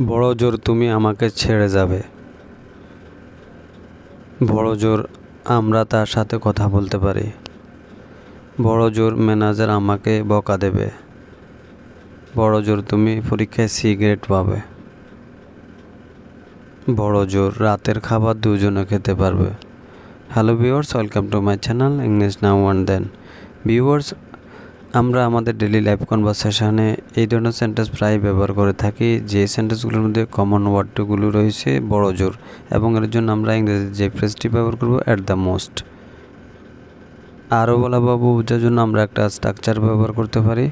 বড় জোর তুমি আমাকে ছেড়ে যাবে। বড় জোর আমরা তার সাথে কথা বলতে পারি। বড় জোর ম্যানেজার আমাকে বকা দেবে। বড় জোর তুমি পরীক্ষায় সি গ্রেড পাবে। বড় জোর রাতের খাবার দুজনে খেতে পারবে। Hello viewers, welcome to my channel English now and then. Viewers, আমরা আমাদের ডেইলি লাইফ কনভারসেশনে এই ধরনের সেন্টেন্স প্রায় ব্যবহার করে থাকি, যে সেন্টেন্সগুলোর মধ্যে কমন ওয়ার্ডগুলো রয়েছে বড় জোর, এবং এর জন্য আমরা ইংরেজিতে যে ফ্রেজটি ব্যবহার করব অ্যাট দ্য মোস্ট। আরও বলাবাবু বোঝার জন্য আমরা একটা স্ট্রাকচার ব্যবহার করতে পারি,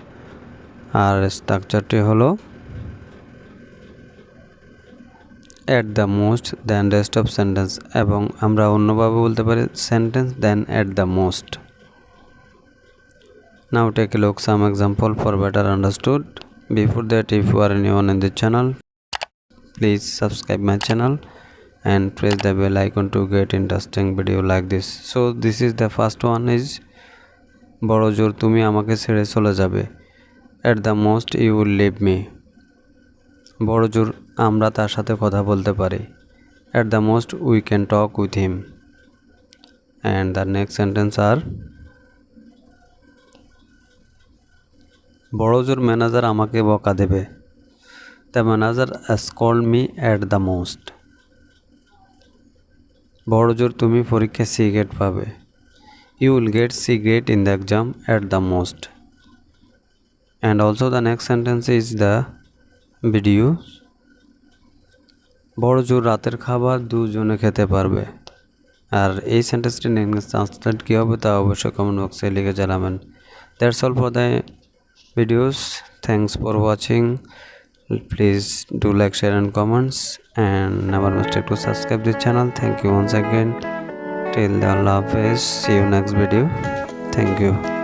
আর স্ট্রাকচারটি হলো at the most then rest of sentence, এবং আমরা অন্যভাবে বলতে পারি sentence then at the most. Now take a look some example for better understood. Before that, if you are new in the channel, please subscribe my channel and press the bell icon to get interesting video like this. So this is the first one is বড় জোর তুমি আমাকে ছেড়ে চলে যাবে। At the most you will leave me. বড় জোর আমরা তার সাথে কথা বলতে পারি। At the most we can talk with him. And the next sentence are বড় জোর ম্যানেজার আমাকে বকা দেবে। The manager scold me at the most. বড় জোর তুমি পরীক্ষায় সি গ্রেড পাবে। You will get C grade in the exam at the most. And also the next sentence is the video. বড় জোর রাতের খাবার দুজনে খেতে পারবে। আর এই সেন্টেন্সটি ইংলিশ ট্রান্সলেট কী হবে তা অবশ্যই কমেন্ট বক্সে লিখে জানাবেন। That's all for the videos. Thanks for watching. Please do like, share and comments, and never mistake to subscribe this channel. Thank you once again. Till the Allah Hafiz. See you next video. Thank you.